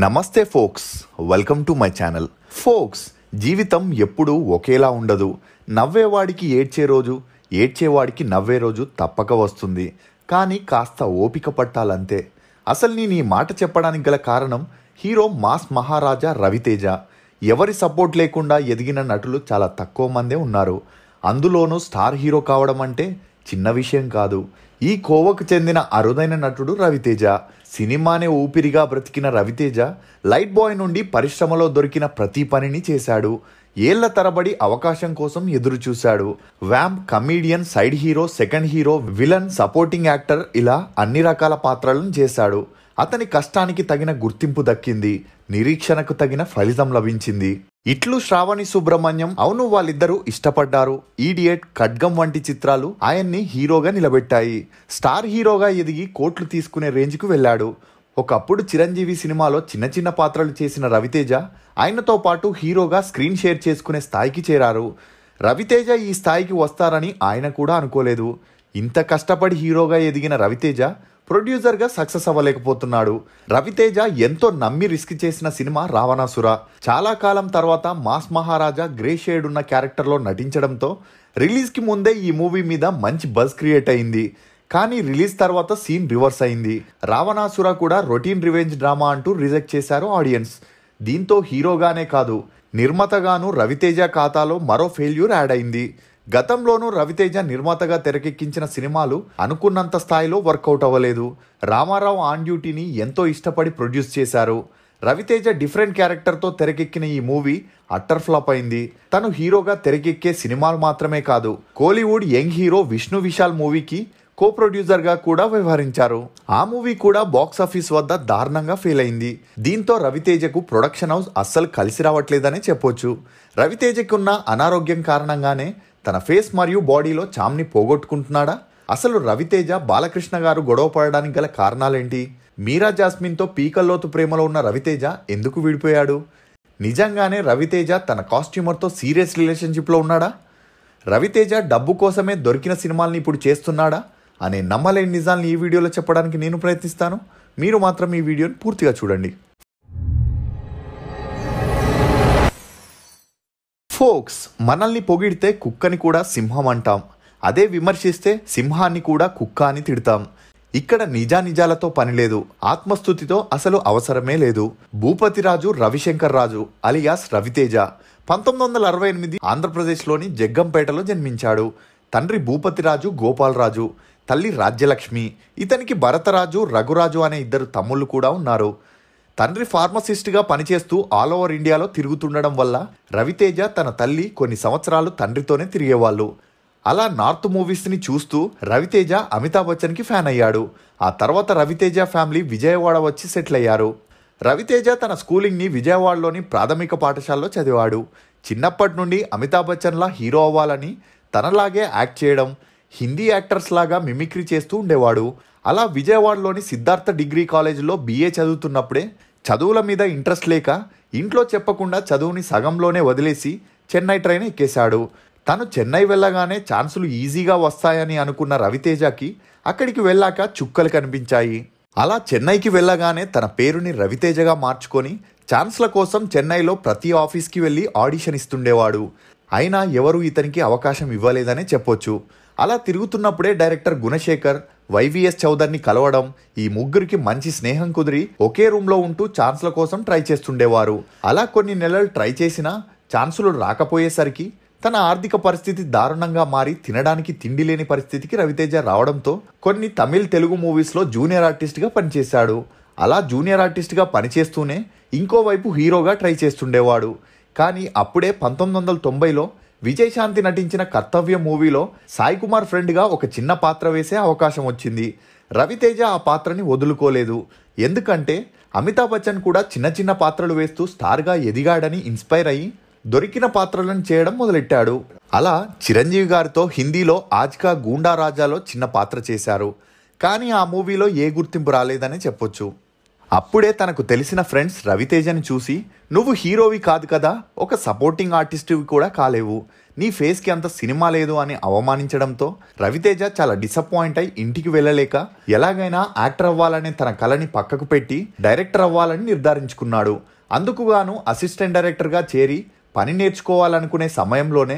నమస్తే folks, welcome to my channel. Folks, జీవితం ఎప్పుడూ ఒకేలా ఉండదు. నవ్వేవాడికి ఏడ్చే రోజు, ఏడ్చేవాడికి నవ్వే రోజు తప్పక వస్తుంది. కానీ కాస్త ఓపిక పట్టాలంతే. అసలు నేను ఈ మాట చెప్పడానికి గల కారణం, హీరో మాస్ మహారాజా రవితేజ. ఎవరి సపోర్ట్ లేకుండా ఎదిగిన నటులు చాలా తక్కువ మందే ఉన్నారు. అందులోనూ స్టార్ హీరో కావడం అంటే చిన్న విషయం కాదు. ఈ కోవకు చెందిన అరుదైన నటుడు రవితేజ. సినిమానే ఊపిరిగా బ్రతికిన రవితేజ లైట్ బాయ్ నుండి పరిశ్రమలో దొరికిన ప్రతి పనిని చేశాడు. ఏళ్ల తరబడి అవకాశం కోసం ఎదురు చూశాడు. Vamp, comedian, side hero, second hero, villain, supporting actor, ఇలా అన్ని రకాల పాత్రలను చేశాడు. అతని కష్టానికి తగిన గుర్తింపు దక్కింది, నిరీక్షణకు తగిన ఫలితం లభించింది. ఇట్లు శ్రావణి సుబ్రహ్మణ్యం. అవును, వాళ్ళిద్దరూ ఇష్టపడ్డారు. ఈడియట్, ఖడ్గం వంటి చిత్రాలు ఆయన్ని హీరోగా నిలబెట్టాయి. స్టార్ హీరోగా ఎదిగి కోట్లు తీసుకునే రేంజ్కు వెళ్ళాడు. ఒకప్పుడు చిరంజీవి సినిమాలో చిన్న చిన్న పాత్రలు చేసిన రవితేజ ఆయనతో పాటు హీరోగా స్క్రీన్ షేర్ చేసుకునే స్థాయికి చేరారు. రవితేజ ఈ స్థాయికి వస్తారని ఆయన కూడా అనుకోలేదు. ఇంత కష్టపడి హీరోగా ఎదిగిన రవితేజ ప్రొడ్యూసర్గా సక్సెస్ అవ్వలేకపోతున్నాడు. రవితేజ ఎంతో నమ్మి రిస్క్ చేసిన సినిమా రావణాసుర. చాలా కాలం తర్వాత మాస్ మహారాజా గ్రే షేడ్ ఉన్న క్యారెక్టర్లో నటించడంతో రిలీజ్కి ముందే ఈ మూవీ మీద మంచి బజ్ క్రియేట్ అయింది. కానీ రిలీజ్ తర్వాత సీన్ రివర్స్ అయింది. రావణాసుర కూడా రొటీన్ రివెంజ్ డ్రామా అంటూ రిజెక్ట్ చేశారు ఆడియన్స్. దీంతో హీరోగానే కాదు, నిర్మాతగాను రవితేజ ఖాతాలో మరో ఫెయిల్యూర్ యాడ్ అయింది. గతంలోనూ రవితేజ నిర్మాతగా తెరకెక్కించిన సినిమాలు అనుకున్నంత స్థాయిలో వర్కౌట్ అవ్వలేదు. రామారావు ఆన్ డ్యూటీని ఎంతో ఇష్టపడి ప్రొడ్యూస్ చేశారు. రవితేజ డిఫరెంట్ క్యారెక్టర్తో తెరకెక్కిన ఈ మూవీ అట్టర్ ఫ్లాప్ అయింది. తను హీరోగా తెరకెక్కే సినిమాలు మాత్రమే కాదు, కోలీవుడ్ యంగ్ హీరో విష్ణు విశాల్ మూవీకి కో ప్రొడ్యూసర్గా కూడా వ్యవహరించారు. ఆ మూవీ కూడా బాక్సాఫీస్ వద్ద దారుణంగా ఫెయిల్ అయింది. దీంతో రవితేజకు ప్రొడక్షన్ హౌస్ అస్సలు కలిసి రావట్లేదనే చెప్పొచ్చు. రవితేజకున్న అనారోగ్యం కారణంగానే తన ఫేస్ మరియు బాడీలో చామ్ని పోగొట్టుకుంటున్నాడా? అసలు రవితేజ బాలకృష్ణ గారు గొడవ పడడానికి గల కారణాలేంటి? మీరా జాస్మిన్తో పీకల్లోతు ప్రేమలో ఉన్న రవితేజ ఎందుకు విడిపోయాడు? నిజంగానే రవితేజ తన కాస్ట్యూమర్తో సీరియస్ రిలేషన్షిప్లో ఉన్నాడా? రవితేజ డబ్బు కోసమే దొరికిన సినిమాల్ని ఇప్పుడు చేస్తున్నాడా అనే నమ్మలేని నిజాల్ని ఈ వీడియోలో చెప్పడానికి నేను ప్రయత్నిస్తాను. మీరు మాత్రం ఈ వీడియోని పూర్తిగా చూడండి. ఫోక్స్, మనల్ని పొగిడితే కుక్కని కూడా సింహం అంటాం. అదే విమర్శిస్తే సింహాన్ని కూడా కుక్క అని తిడతాం. ఇక్కడ నిజానిజాలతో పని లేదు, ఆత్మస్థుతితో అసలు అవసరమే లేదు. భూపతిరాజు రవిశంకర్ రాజు అలియాస్ రవితేజ 1968 ఆంధ్రప్రదేశ్లోని జగ్గంపేటలో జన్మించాడు. తండ్రి భూపతిరాజు గోపాలరాజు, తల్లి రాజ్యలక్ష్మి. ఇతనికి భరతరాజు, రఘురాజు అనే ఇద్దరు తమ్ముళ్ళు కూడా ఉన్నారు. తండ్రి ఫార్మసిస్ట్గా పనిచేస్తూ ఆల్ ఓవర్ ఇండియాలో తిరుగుతుండడం వల్ల రవితేజ తన తల్లి కొన్ని సంవత్సరాలు తండ్రితోనే తిరిగేవాళ్ళు. అలా నార్త్ మూవీస్ని చూస్తూ రవితేజ అమితాబ్ బచ్చన్కి ఫ్యాన్ అయ్యాడు. ఆ తర్వాత రవితేజ ఫ్యామిలీ విజయవాడ వచ్చి సెటిల్ అయ్యారు. రవితేజ తన స్కూలింగ్ని విజయవాడలోని ప్రాథమిక పాఠశాలలో చదివాడు. చిన్నప్పటి నుండి అమితాబ్ బచ్చన్లా హీరో అవ్వాలని, తనలాగే యాక్ట్ చేయడం, హిందీ యాక్టర్స్ లాగా మిమిక్రీ చేస్తూ ఉండేవాడు. అలా విజయవాడలోని సిద్ధార్థ డిగ్రీ కాలేజీలో BA చదువుతున్నప్పుడే చదువుల మీద ఇంట్రెస్ట్ లేక ఇంట్లో చెప్పకుండా చదువుని సగంలోనే వదిలేసి చెన్నై ట్రైన్ ఎక్కేశాడు. తను చెన్నై వెళ్ళగానే ఛాన్సులు ఈజీగా వస్తాయని అనుకున్న రవితేజకి అక్కడికి వెళ్ళాక చుక్కలు కనిపించాయి. అలా చెన్నైకి వెళ్ళగానే తన పేరుని రవితేజగా మార్చుకొని ఛాన్స్ల కోసం చెన్నైలో ప్రతి ఆఫీస్కి వెళ్ళి ఆడిషన్ ఇస్తుండేవాడు. అయినా ఎవరూ ఇతనికి అవకాశం ఇవ్వలేదనే చెప్పొచ్చు. అలా తిరుగుతున్నప్పుడే డైరెక్టర్ గుణశేఖర్, YVS చౌదరిని కలవడం, ఈ ముగ్గురికి మంచి స్నేహం కుదిరి ఒకే రూమ్లో ఉంటూ ఛాన్స్ల కోసం ట్రై చేస్తుండేవారు. అలా కొన్ని నెలలు ట్రై చేసినా ఛాన్సులు రాకపోయేసరికి తన ఆర్థిక పరిస్థితి దారుణంగా మారి తినడానికి తిండి లేని పరిస్థితికి రవితేజ రావడంతో కొన్ని తమిళ్, తెలుగు మూవీస్లో జూనియర్ ఆర్టిస్ట్గా పనిచేశాడు. అలా జూనియర్ ఆర్టిస్ట్గా పనిచేస్తూనే ఇంకోవైపు హీరోగా ట్రై చేస్తుండేవాడు. కానీ అప్పుడే 1990లో విజయశాంతి నటించిన కర్తవ్య మూవీలో సాయి కుమార్ ఫ్రెండ్గా ఒక చిన్న పాత్ర వేసే అవకాశం వచ్చింది. రవితేజ ఆ పాత్రని వదులుకోలేదు. ఎందుకంటే అమితాబ్ బచ్చన్ కూడా చిన్న చిన్న పాత్రలు వేస్తూ స్టార్గా ఎదిగాడని ఇన్స్పైర్ అయ్యి దొరికిన పాత్రలను చేయడం మొదలెట్టాడు. అలా చిరంజీవి గారితో హిందీలో ఆజ్కా గూండా రాజాలో చిన్న పాత్ర చేశారు. కానీ ఆ మూవీలో ఏ గుర్తింపు రాలేదని చెప్పొచ్చు. అప్పుడే తనకు తెలిసిన ఫ్రెండ్స్ రవితేజని చూసి, నువ్వు హీరోవి కాదు కదా, ఒక సపోర్టింగ్ ఆర్టిస్ట్వి కూడా కాలేవు, నీ ఫేస్కి అంత సినిమా లేదు అని అవమానించడంతో రవితేజ చాలా డిసప్పాయింట్ అయి ఇంటికి వెళ్ళలేక ఎలాగైనా యాక్టర్ అవ్వాలనే తన కలని పక్కకు పెట్టి డైరెక్టర్ అవ్వాలని నిర్ధారించుకున్నాడు. అందుకుగాను అసిస్టెంట్ డైరెక్టర్గా చేరి పని నేర్చుకోవాలనుకునే సమయంలోనే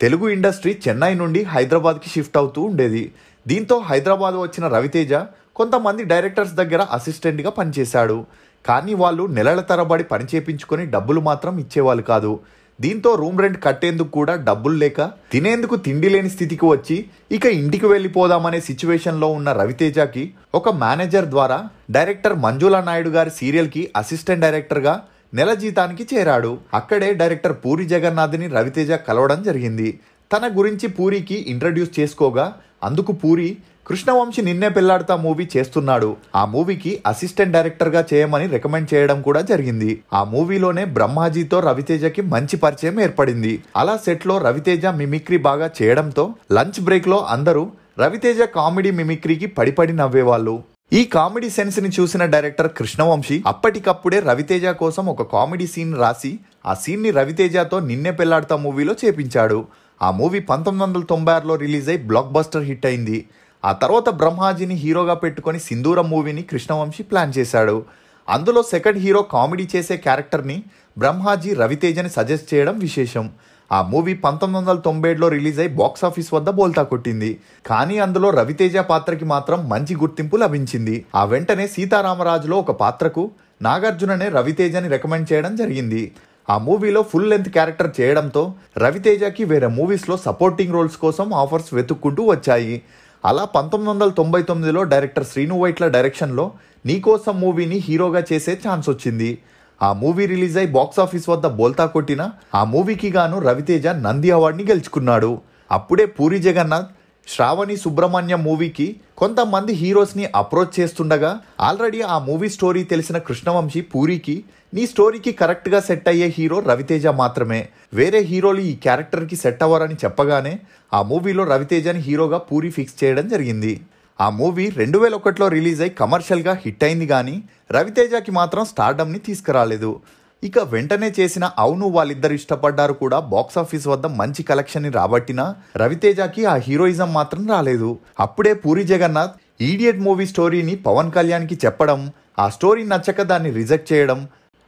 తెలుగు ఇండస్ట్రీ చెన్నై నుండి హైదరాబాద్కి షిఫ్ట్ అవుతూ ఉండేది. దీంతో హైదరాబాద్ వచ్చిన రవితేజ కొంతమంది డైరెక్టర్స్ దగ్గర అసిస్టెంట్గా పనిచేశాడు. కానీ వాళ్ళు నెలల తరబడి పని చేపించుకొని డబ్బులు మాత్రం ఇచ్చేవాళ్ళు కాదు. దీంతో రూమ్ రెంట్ కట్టేందుకు కూడా డబ్బులు లేక తినేందుకు తిండి లేని స్థితికి వచ్చి ఇక ఇంటికి వెళ్ళిపోదామనే సిచ్యువేషన్లో ఉన్న రవితేజకి ఒక మేనేజర్ ద్వారా డైరెక్టర్ మంజులా నాయుడు గారి సీరియల్కి అసిస్టెంట్ డైరెక్టర్గా నెల జీతానికి చేరాడు. అక్కడే డైరెక్టర్ పూరి జగన్నాథ్ని రవితేజ కలవడం జరిగింది. తన గురించి పూరికి ఇంట్రడ్యూస్ చేసుకోగా అందుకు పూరి కృష్ణవంశీ నిన్నే పెళ్లాడతా మూవీ చేస్తున్నాడు, ఆ మూవీకి అసిస్టెంట్ డైరెక్టర్గా చేయమని రికమెండ్ చేయడం కూడా జరిగింది. ఆ మూవీలోనే బ్రహ్మాజీతో రవితేజకి మంచి పరిచయం ఏర్పడింది. అలా సెట్లో రవితేజ మిమిక్రీ బాగా చేయడంతో లంచ్ బ్రేక్లో అందరూ రవితేజ కామెడీ మిమిక్రీకి పడిపడి నవ్వేవాళ్ళు. ఈ కామెడీ సెన్స్ ని చూసిన డైరెక్టర్ కృష్ణవంశీ అప్పటికప్పుడే రవితేజ కోసం ఒక కామెడీ సీన్ రాసి ఆ సీన్ ని రవితేజతో నిన్నే పెళ్లాడతా మూవీలో చేపించాడు. ఆ మూవీ 1996లో రిలీజ్ అయి బ్లాక్ బస్టర్ హిట్ అయింది. ఆ తర్వాత బ్రహ్మాజీని హీరోగా పెట్టుకొని సింధూరం మూవీని కృష్ణవంశీ ప్లాన్ చేశాడు. అందులో సెకండ్ హీరో కామెడీ చేసే క్యారెక్టర్ని బ్రహ్మాజీ రవితేజని సజెస్ట్ చేయడం విశేషం. ఆ మూవీ 1997లో రిలీజ్ అయి బాక్సాఫీస్ వద్ద బోల్తా కొట్టింది. కానీ అందులో రవితేజ పాత్రకి మాత్రం మంచి గుర్తింపు లభించింది. ఆ వెంటనే సీతారామరాజులో ఒక పాత్రకు నాగార్జుననే రవితేజని రికమెండ్ చేయడం జరిగింది. ఆ మూవీలో ఫుల్ లెంత్ క్యారెక్టర్ చేయడంతో రవితేజకి వేరే మూవీస్లో సపోర్టింగ్ రోల్స్ కోసం ఆఫర్స్ వెతుక్కుంటూ వచ్చాయి. అలా 1999లో డైరెక్టర్ శ్రీను వైట్ల డైరెక్షన్లో నీకోసం మూవీని హీరోగా చేసే ఛాన్స్ వచ్చింది. ఆ మూవీ రిలీజ్ అయి బాక్సాఫీస్ వద్ద బోల్తా కొట్టిన ఆ మూవీకి గాను రవితేజ నంది అవార్డుని గెలుచుకున్నాడు. అప్పుడే పూరి జగన్నాథ్ శ్రావణి సుబ్రహ్మణ్యం మూవీకి కొంతమంది హీరోస్ని అప్రోచ్ చేస్తుండగా ఆల్రెడీ ఆ మూవీ స్టోరీ తెలిసిన కృష్ణవంశీ పూరికి, నీ స్టోరీకి కరెక్ట్గా సెట్ అయ్యే హీరో రవితేజ మాత్రమే, వేరే హీరోలు ఈ క్యారెక్టర్కి సెట్ అవ్వరని చెప్పగానే ఆ మూవీలో రవితేజని హీరోగా పూరి ఫిక్స్ చేయడం జరిగింది. ఆ మూవీ 2001లో రిలీజ్ అయి కమర్షియల్గా హిట్ అయింది కానీ రవితేజకి మాత్రం స్టార్డమ్ని తీసుకురాలేదు. ఇక వెంటనే చేసిన అవును వాళ్ళిద్దరు ఇష్టపడ్డారు కూడా బాక్సాఫీస్ వద్ద మంచి కలెక్షన్ని రాబట్టినా రవితేజకి ఆ హీరోయిజం మాత్రం రాలేదు. అప్పుడే పూరి జగన్నాథ్ ఈడియట్ మూవీ స్టోరీని పవన్ కళ్యాణ్కి చెప్పడం, ఆ స్టోరీ నచ్చక దాన్ని రిజెక్ట్ చేయడం,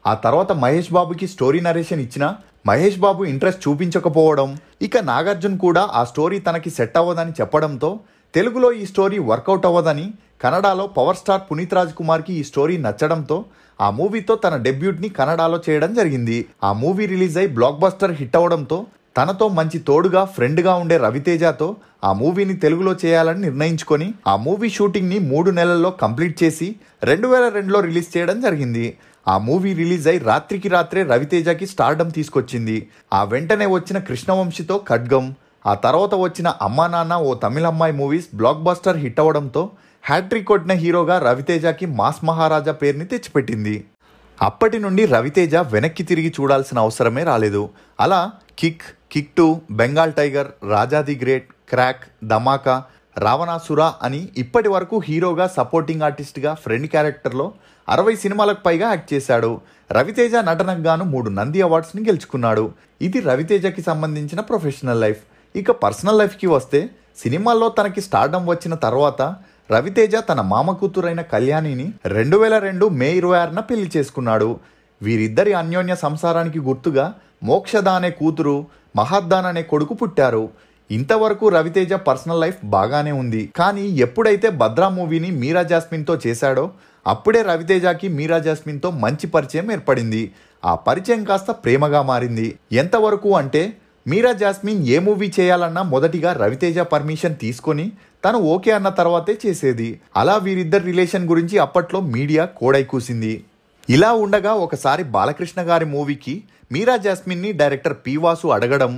ఆ తర్వాత మహేష్ బాబుకి స్టోరీ నరేషన్ ఇచ్చినా మహేష్ బాబు ఇంట్రెస్ట్ చూపించకపోవడం, ఇక నాగార్జున కూడా ఆ స్టోరీ తనకి సెట్ అవ్వదని చెప్పడంతో తెలుగులో ఈ స్టోరీ వర్కౌట్ అవ్వదని కన్నడలో పవర్ స్టార్ పునీత్ రాజ్ కుమార్కి ఈ స్టోరీ నచ్చడంతో ఆ మూవీతో తన డెబ్యూట్ని కన్నడలో చేయడం జరిగింది. ఆ మూవీ రిలీజ్ అయి బ్లాక్ బస్టర్ హిట్ అవడంతో తనతో మంచి తోడుగా ఫ్రెండ్గా ఉండే రవితేజతో ఆ మూవీని తెలుగులో చేయాలని నిర్ణయించుకొని ఆ మూవీ షూటింగ్ని 3 నెలల్లో కంప్లీట్ చేసి 2002లో రిలీజ్ చేయడం జరిగింది. ఆ మూవీ రిలీజ్ అయి రాత్రికి రాత్రే రవితేజకి స్టార్డమ్ తీసుకొచ్చింది. ఆ వెంటనే వచ్చిన కృష్ణవంశీతో ఖడ్గం, ఆ తర్వాత వచ్చిన అమ్మా నాన్న ఓ తమిళ అమ్మాయి మూవీస్ బ్లాక్ బస్టర్ హిట్ అవడంతో హ్యాట్రిక్ కొట్టిన హీరోగా రవితేజకి మాస్ మహారాజా పేరుని తెచ్చిపెట్టింది. అప్పటి నుండి రవితేజ వెనక్కి తిరిగి చూడాల్సిన అవసరమే రాలేదు. అలా kick, kick 2, Bengal tiger, Raja the great, crack, Dhamaka, Ravanasura అని ఇప్పటి వరకు హీరోగా, సపోర్టింగ్ ఆర్టిస్ట్గా, ఫ్రెండ్ క్యారెక్టర్లో 60 సినిమాలకు పైగా యాక్ట్ చేశాడు. రవితేజ నటనకు గాను 3 నంది అవార్డ్స్ని గెలుచుకున్నాడు. ఇది రవితేజకి సంబంధించిన ప్రొఫెషనల్ లైఫ్. ఇక పర్సనల్ లైఫ్కి వస్తే సినిమాల్లో తనకి స్టార్డమ్ వచ్చిన తర్వాత రవితేజ తన మామ కూతురైన కళ్యాణిని 2002 మే 26న పెళ్లి చేసుకున్నాడు. వీరిద్దరి అన్యోన్య సంసారానికి గుర్తుగా మోక్షద అనే కూతురు, మహాద్దాన్ అనే కొడుకు పుట్టారు. ఇంతవరకు రవితేజ పర్సనల్ లైఫ్ బాగానే ఉంది. కానీ ఎప్పుడైతే భద్రా మూవీని మీరా జాస్మిన్తో చేశాడో అప్పుడే రవితేజకి మీరా జాస్మిన్తో మంచి పరిచయం ఏర్పడింది. ఆ పరిచయం కాస్త ప్రేమగా మారింది. ఎంతవరకు అంటే మీరా జాస్మిన్ ఏ మూవీ చేయాలన్నా మొదటిగా రవితేజ పర్మిషన్ తీసుకొని తను ఓకే అన్న తర్వాతే చేసేది. అలా వీరిద్దరి రిలేషన్ గురించి అప్పట్లో మీడియా కోడై కూసింది. ఇలా ఉండగా ఒకసారి బాలకృష్ణ గారి మూవీకి మీరా జాస్మిన్ని డైరెక్టర్ పి వాసు అడగడం,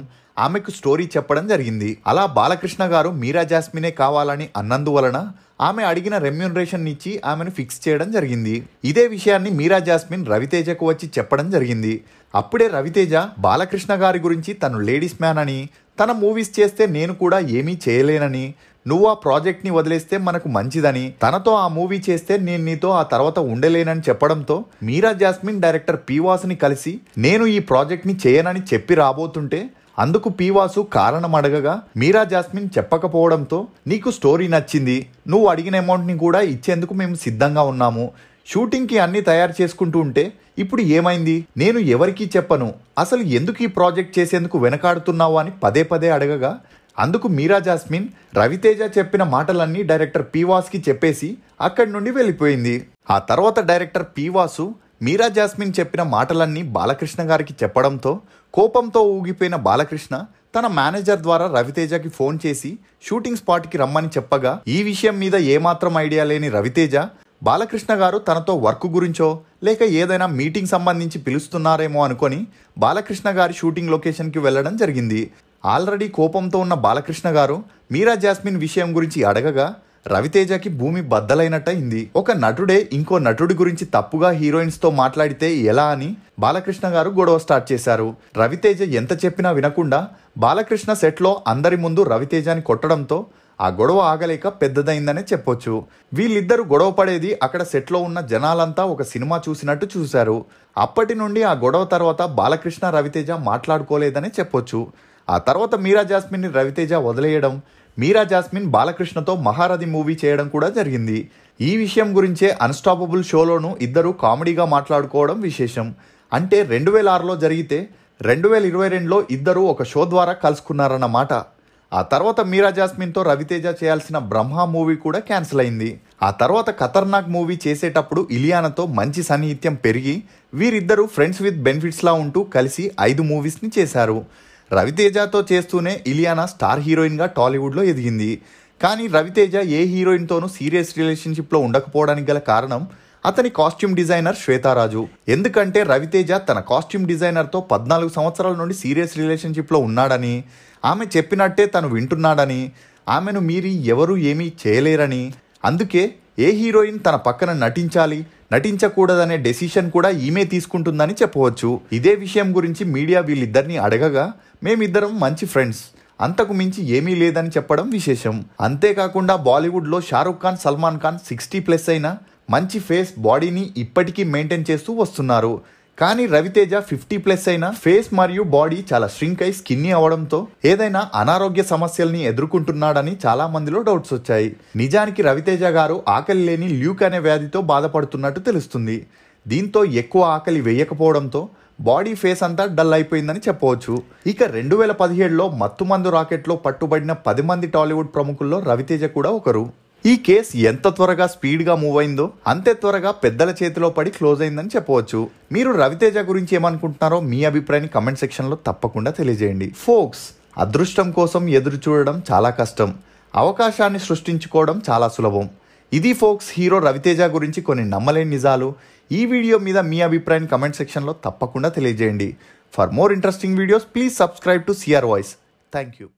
ఆమెకు స్టోరీ చెప్పడం జరిగింది. అలా బాలకృష్ణ గారు మీరా జాస్మినే కావాలని అన్నందువలన ఆమె అడిగిన రెమ్యూనరేషన్ ఇచ్చి ఆమెను ఫిక్స్ చేయడం జరిగింది. ఇదే విషయాన్ని మీరా జాస్మిన్ రవితేజకు వచ్చి చెప్పడం జరిగింది. అప్పుడే రవితేజ బాలకృష్ణ గారి గురించి తను లేడీస్ మ్యాన్ అని, తన మూవీస్ చేస్తే నేను కూడా ఏమీ చేయలేనని, నువ్వు ఆ ప్రాజెక్ట్ ని వదిలేస్తే మనకు మంచిదని, తనతో ఆ మూవీ చేస్తే నేను నీతో ఆ తర్వాత ఉండలేనని చెప్పడంతో మీరా జాస్మిన్ డైరెక్టర్ పీవాసుని కలిసి నేను ఈ ప్రాజెక్ట్ ని చేయనని చెప్పి రాబోతుంటే అందుకు పీవాసు కారణం అడగగా మీరా జాస్మిన్ చెప్పకపోవడంతో నీకు స్టోరీ నచ్చింది, నువ్వు అడిగిన అమౌంట్ ని కూడా ఇచ్చేందుకు మేము సిద్ధంగా ఉన్నాము, షూటింగ్ కి అన్ని తయారు చేసుకుంటూ ఉంటే ఇప్పుడు ఏమైంది, నేను ఎవరికీ చెప్పను, అసలు ఎందుకు ఈ ప్రాజెక్ట్ చేసేందుకు వెనకాడుతున్నావు అని పదే పదే అడగగా అందుకు మీరా జాస్మిన్ రవితేజ చెప్పిన మాటలన్నీ డైరెక్టర్ పీవాస్కి చెప్పేసి అక్కడి నుండి వెళ్ళిపోయింది. ఆ తర్వాత డైరెక్టర్ పీవాసు మీరా జాస్మిన్ చెప్పిన మాటలన్నీ బాలకృష్ణ గారికి చెప్పడంతో కోపంతో ఊగిపోయిన బాలకృష్ణ తన మేనేజర్ ద్వారా రవితేజకి ఫోన్ చేసి షూటింగ్ స్పాట్కి రమ్మని చెప్పగా ఈ విషయం మీద ఏమాత్రం ఐడియా లేని రవితేజ బాలకృష్ణ గారు తనతో వర్క్ గురించో లేక ఏదైనా మీటింగ్ సంబంధించి పిలుస్తున్నారేమో అనుకొని బాలకృష్ణ గారి షూటింగ్ లొకేషన్కి వెళ్ళడం జరిగింది. ఆల్రెడీ కోపంతో ఉన్న బాలకృష్ణ గారు మీరా జాస్మిన్ విషయం గురించి అడగగా రవితేజకి భూమి బద్దలైనట్టయింది. ఒక నటుడే ఇంకో నటుడి గురించి తప్పుగా హీరోయిన్స్ తో మాట్లాడితే ఎలా అని బాలకృష్ణ గారు గొడవ స్టార్ట్ చేశారు. రవితేజ ఎంత చెప్పినా వినకుండా బాలకృష్ణ సెట్లో అందరి ముందు రవితేజని కొట్టడంతో ఆ గొడవ ఆగలేక పెద్దదైందనే చెప్పొచ్చు. వీళ్ళిద్దరూ గొడవ పడేది అక్కడ సెట్లో ఉన్న జనాలంతా ఒక సినిమా చూసినట్టు చూశారు. అప్పటి నుండి ఆ గొడవ తర్వాత బాలకృష్ణ రవితేజ మాట్లాడుకోలేదనే చెప్పొచ్చు. ఆ తర్వాత మీరా జాస్మిన్ని రవితేజ వదిలేయడం, మీరా జాస్మిన్ బాలకృష్ణతో మహారథి మూవీ చేయడం కూడా జరిగింది. ఈ విషయం గురించే అన్స్టాపబుల్ షోలోనూ ఇద్దరు కామెడీగా మాట్లాడుకోవడం విశేషం. అంటే 2006లో జరిగితే 2022లో ఇద్దరు ఒక షో ద్వారా కలుసుకున్నారన్నమాట. ఆ తర్వాత మీరా జాస్మిన్తో రవితేజ చేయాల్సిన బ్రహ్మ మూవీ కూడా క్యాన్సిల్ అయింది. ఆ తర్వాత ఖతర్నాక్ మూవీ చేసేటప్పుడు ఇలియానాతో మంచి సన్నిహిత్యం పెరిగి వీరిద్దరూ ఫ్రెండ్స్ విత్ బెనిఫిట్స్లా ఉంటూ కలిసి 5 మూవీస్ని చేశారు. రవితేజతో చేస్తూనే ఇలియానా స్టార్ హీరోయిన్గా టాలీవుడ్లో ఎదిగింది. కానీ రవితేజ ఏ హీరోయిన్తోనూ సీరియస్ రిలేషన్షిప్లో ఉండకపోవడానికి గల కారణం అతని కాస్ట్యూమ్ డిజైనర్ శ్వేతారాజు. ఎందుకంటే రవితేజ తన కాస్ట్యూమ్ డిజైనర్తో 14 సంవత్సరాల నుండి సీరియస్ రిలేషన్షిప్లో ఉన్నాడని, ఆమె చెప్పినట్టే తను వింటున్నాడని, ఆమెను మీరి ఎవరూ ఏమీ చేయలేరని, అందుకే ఏ హీరోయిన్ తన పక్కన నటించాలి నటించకూడదనే డెసిషన్ కూడా ఈమె తీసుకుంటుందని చెప్పవచ్చు. ఇదే విషయం గురించి మీడియా వీళ్ళిద్దరిని అడగగా మేమిద్దరం మంచి ఫ్రెండ్స్, అంతకు మించి ఏమీ లేదని చెప్పడం విశేషం. అంతేకాకుండా బాలీవుడ్లో షారుఖ్ ఖాన్, సల్మాన్ ఖాన్ 60+ అయినా మంచి ఫేస్ బాడీని ఇప్పటికీ మెయింటైన్ చేస్తూ వస్తున్నారు. కానీ రవితేజ 50+ అయినా ఫేస్ మరియు బాడీ చాలా ష్రింక్ అయి స్కిన్నీ అవడంతో ఏదైనా అనారోగ్య సమస్యల్ని ఎదుర్కొంటున్నాడని చాలా మందిలో డౌట్స్ వచ్చాయి. నిజానికి రవితేజ గారు ఆకలి లేని ల్యూక్ అనే వ్యాధితో బాధపడుతున్నట్టు తెలుస్తుంది. దీంతో ఎక్కువ ఆకలి వేయకపోవడంతో బాడీ ఫేస్ అంతా డల్ అయిపోయిందని చెప్పవచ్చు. ఇక 2017లో మత్తుమందు రాకెట్లో పట్టుబడిన 10 మంది టాలీవుడ్ ప్రముఖుల్లో రవితేజ కూడా ఒకరు. ఈ కేసు ఎంత త్వరగా స్పీడ్గా మూవ్ అయిందో అంతే త్వరగా పెద్దల చేతిలో పడి క్లోజ్ అయిందని చెప్పవచ్చు. మీరు రవితేజ గురించి ఏమనుకుంటున్నారో మీ అభిప్రాయాన్ని కమెంట్ సెక్షన్లో తప్పకుండా తెలియజేయండి. ఫోక్స్, అదృష్టం కోసం ఎదురు చూడడం చాలా కష్టం, అవకాశాన్ని సృష్టించుకోవడం చాలా సులభం. ఇది ఫోక్స్ హీరో రవితేజ గురించి కొన్ని నమ్మలేని నిజాలు. ఈ వీడియో మీద మీ అభిప్రాయాన్ని కమెంట్ సెక్షన్లో తప్పకుండా తెలియజేయండి. For more interesting videos please subscribe to CR voice. Thank you.